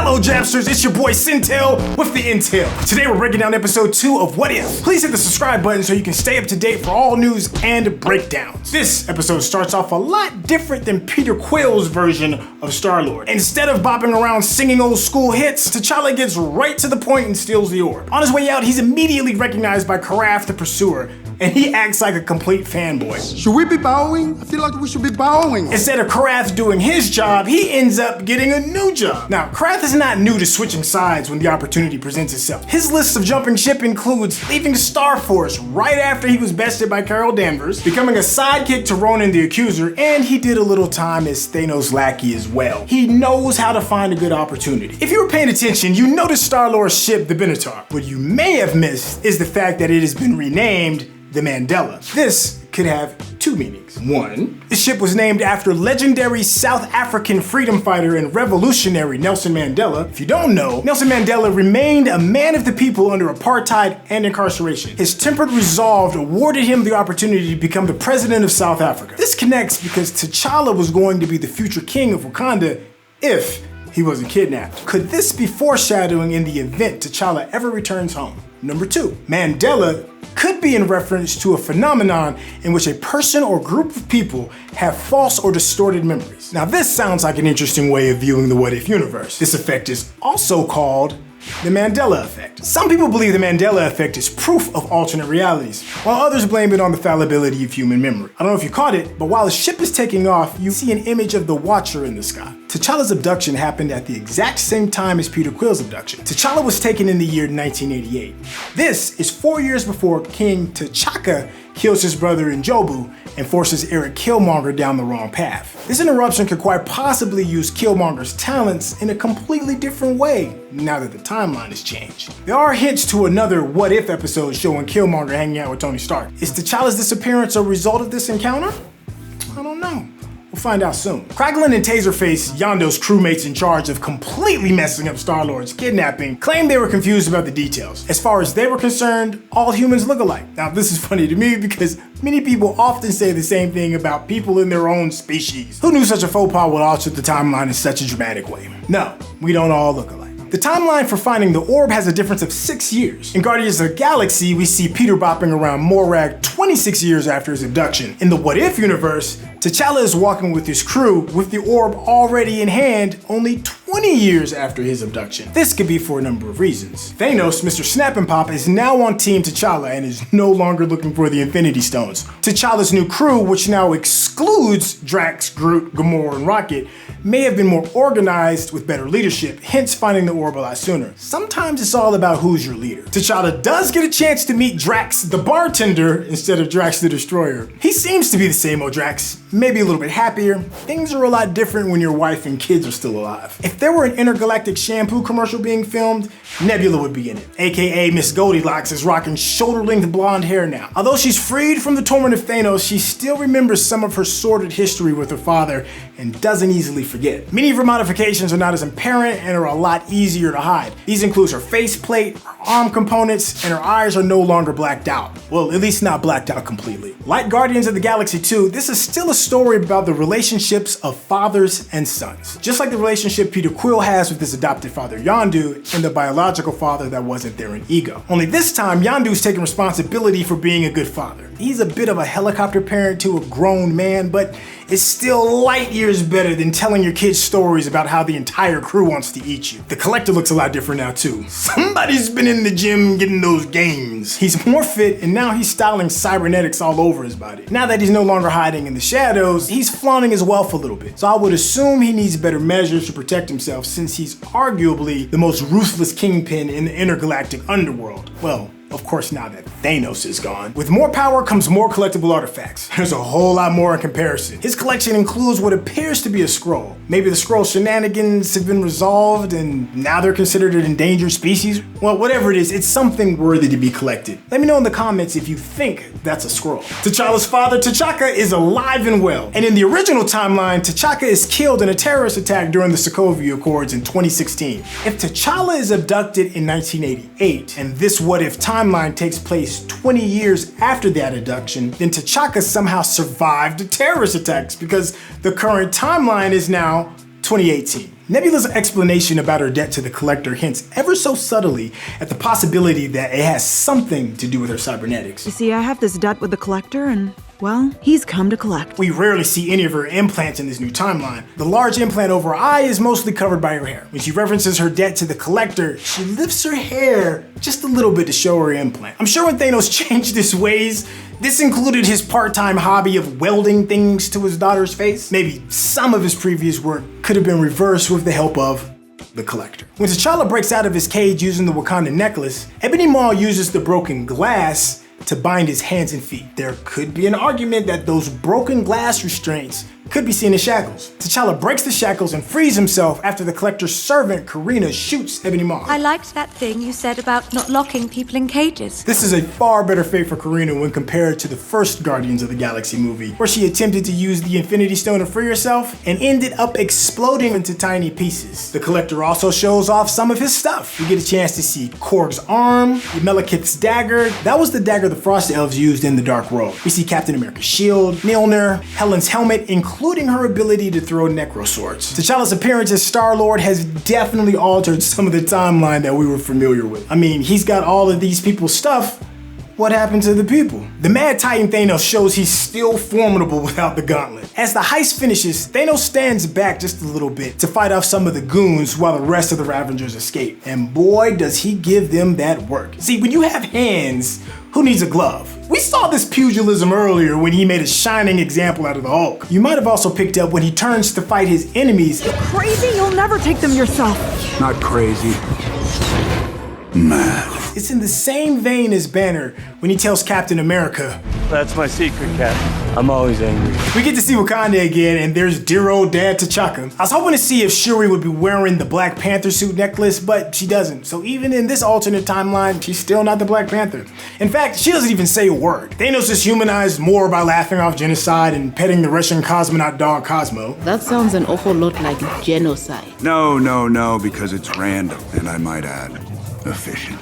Hello Japsters, it's your boy SYNTELL with the Intel. Today we're breaking down episode 2 of What If. Please hit the subscribe button so you can stay up to date for all news and breakdowns. This episode starts off a lot different than Peter Quill's version of Star-Lord. Instead of bopping around singing old school hits, T'Challa gets right to the point and steals the orb. On his way out, he's immediately recognized by Koay the Pursuer, and he acts like a complete fanboy. Should we be bowing? I feel like we should be bowing. Instead of Koay doing his job, he ends up getting a new job. Now, Koay is not new to switching sides when the opportunity presents itself. His list of jumping ship includes leaving Star Force right after he was bested by Carol Danvers, becoming a sidekick to Ronan the Accuser, and he did a little time as Thanos' lackey as well. He knows how to find a good opportunity. If you were paying attention, you noticed Star-Lord's ship, the Benatar. What you may have missed is the fact that it has been renamed the Mandela. This could have two meanings. One, the ship was named after legendary South African freedom fighter and revolutionary Nelson Mandela. If you don't know, Nelson Mandela remained a man of the people under apartheid and incarceration. His tempered resolve awarded him the opportunity to become the president of South Africa. This connects because T'Challa was going to be the future king of Wakanda if he wasn't kidnapped. Could this be foreshadowing in the event T'Challa ever returns home? Number 2, Mandela could be in reference to a phenomenon in which a person or group of people have false or distorted memories. Now this sounds like an interesting way of viewing the What If universe. This effect is also called the Mandela Effect. Some people believe the Mandela Effect is proof of alternate realities, while others blame it on the fallibility of human memory. I don't know if you caught it, but while the ship is taking off, you see an image of the Watcher in the sky. TChallas Abduction happened at the exact same time as Peter Quill's abduction. T'Challa was taken in the year 1988. This is 4 years before King T'Chaka kills his brother in Jaby and forces Eric Killmonger down the wrong path. This interruption could quite possibly use Killmonger's talents in a completely different way now that the timeline has changed. There are hints to another What If episode showing Killmonger hanging out with Tony Stark. Is T'Challa's disappearance a result of this encounter? I don't know. We'll find out soon. Kraglin and Taserface, Yondu's crewmates in charge of completely messing up Star-Lord's kidnapping, claimed they were confused about the details. As far as they were concerned, all humans look alike. Now this is funny to me because many people often say the same thing about people in their own species. Who knew such a faux pas would alter the timeline in such a dramatic way? No, we don't all look alike. The timeline for finding the orb has a difference of 6 years. In Guardians of the Galaxy, we see Peter bopping around Morag 26 years after his abduction. In the What If universe, T'Challa is walking with his crew with the orb already in hand only 20 years after his abduction. This could be for a number of reasons. Thanos, Mr. Snap and Pop, is now on Team T'Challa and is no longer looking for the Infinity Stones. T'Challa's new crew, which now excludes Drax, Groot, Gamora, and Rocket, may have been more organized with better leadership, hence finding the orb a lot sooner. Sometimes it's all about who's your leader. T'Challa does get a chance to meet Drax the bartender instead of Drax the Destroyer. He seems to be the same old Drax, maybe a little bit happier. Things are a lot different when your wife and kids are still alive. If there were an intergalactic shampoo commercial being filmed, Nebula would be in it. AKA Miss Goldilocks is rocking shoulder-length blonde hair now. Although she's freed from the torment of Thanos, she still remembers some of her sordid history with her father and doesn't easily forget. Many of her modifications are not as apparent and are a lot easier to hide. These include her faceplate, her arm components, and her eyes are no longer blacked out. Well, at least not blacked out completely. Like Guardians of the Galaxy 2, this is still a story about the relationships of fathers and sons. Just like the relationship Peter Quill has with his adopted father Yondu and the biological father that wasn't there in Ego. Only this time, Yondu's taking responsibility for being a good father. He's a bit of a helicopter parent to a grown man, but it's still light years better than telling your kids stories about how the entire crew wants to eat you. The Collector looks a lot different now too. Somebody's been in the gym getting those gains. He's more fit and now he's styling cybernetics all over his body. Now that he's no longer hiding in the shadows, he's flaunting his wealth a little bit. So I would assume he needs better measures to protect himself since he's arguably the most ruthless kingpin in the intergalactic underworld. Well, of course, now that Thanos is gone. With more power comes more collectible artifacts. There's a whole lot more in comparison. His collection includes what appears to be a scroll. Maybe the scroll shenanigans have been resolved and now they're considered an endangered species. Well, whatever it is, it's something worthy to be collected. Let me know in the comments if you think that's a scroll. T'Challa's father, T'Chaka, is alive and well. And in the original timeline, T'Chaka is killed in a terrorist attack during the Sokovia Accords in 2016. If T'Challa is abducted in 1988, and this What If timeline takes place 20 years after that abduction, then T'Chaka somehow survived the terrorist attacks because the current timeline is now 2018. Nebula's explanation about her debt to the Collector hints ever so subtly at the possibility that it has something to do with her cybernetics. You see, I have this debt with the Collector and, well, he's come to collect. We rarely see any of her implants in this new timeline. The large implant over her eye is mostly covered by her hair. When she references her debt to the Collector, she lifts her hair just a little bit to show her implant. I'm sure when Thanos changed his ways, this included his part-time hobby of welding things to his daughter's face. Maybe some of his previous work could have been reversed with the help of the Collector. When T'Challa breaks out of his cage using the Wakanda necklace, Ebony Maw uses the broken glass to bind his hands and feet. There could be an argument that those broken glass restraints could be seen as shackles. T'Challa breaks the shackles and frees himself after the Collector's servant, Karina, shoots Ebony Maw. I liked that thing you said about not locking people in cages. This is a far better fate for Karina when compared to the first Guardians of the Galaxy movie, where she attempted to use the Infinity Stone to free herself and ended up exploding into tiny pieces. The Collector also shows off some of his stuff. We get a chance to see Korg's arm, Malekith's dagger. That was the dagger the Frost Elves used in the Dark World. We see Captain America's shield, Mjolnir, Helen's helmet, including her ability to throw necro swords. T'Challa's appearance as Star-Lord has definitely altered some of the timeline that we were familiar with. I mean, he's got all of these people's stuff. What happened to the people? The Mad Titan Thanos shows he's still formidable without the gauntlet. As the heist finishes, Thanos stands back just a little bit to fight off some of the goons while the rest of the Ravengers escape. And boy, does he give them that work. See, when you have hands, who needs a glove? We saw this pugilism earlier when he made a shining example out of the Hulk. You might have also picked up when he turns to fight his enemies. Crazy? You'll never take them yourself. Not crazy. Mad. It's in the same vein as Banner when he tells Captain America, "That's my secret, Cap. I'm always angry." We get to see Wakanda again, and there's dear old Dad T'Chaka. I was hoping to see if Shuri would be wearing the Black Panther suit necklace, but she doesn't. So even in this alternate timeline, she's still not the Black Panther. In fact, she doesn't even say a word. Thanos is humanized more by laughing off genocide and petting the Russian cosmonaut dog Cosmo. That sounds an awful lot like genocide. No, because it's random, and I might add, efficient.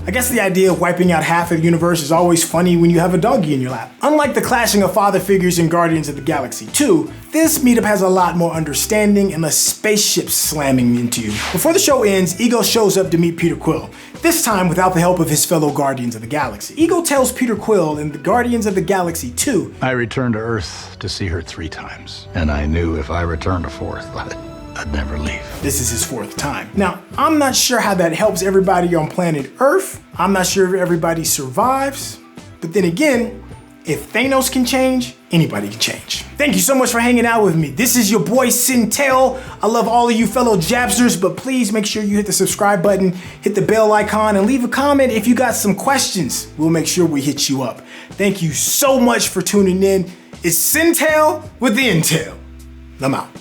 I guess the idea of wiping out half of the universe is always funny when you have a doggy in your lap. Unlike the clashing of father figures in Guardians of the Galaxy 2, this meetup has a lot more understanding and less spaceships slamming into you. Before the show ends, Ego shows up to meet Peter Quill, this time without the help of his fellow Guardians of the Galaxy. Ego tells Peter Quill in the Guardians of the Galaxy 2, I returned to Earth to see her 3 times, and I knew if I returned a 4th, I'd never leave. This is his 4th time. Now, I'm not sure how that helps everybody on planet Earth. I'm not sure if everybody survives. But then again, if Thanos can change, anybody can change. Thank you so much for hanging out with me. This is your boy SYNTELL. I love all of you fellow Jabsters, but please make sure you hit the subscribe button, hit the bell icon, and leave a comment if you got some questions. We'll make sure we hit you up. Thank you so much for tuning in. It's SYNTELL with the Intel. I'm out.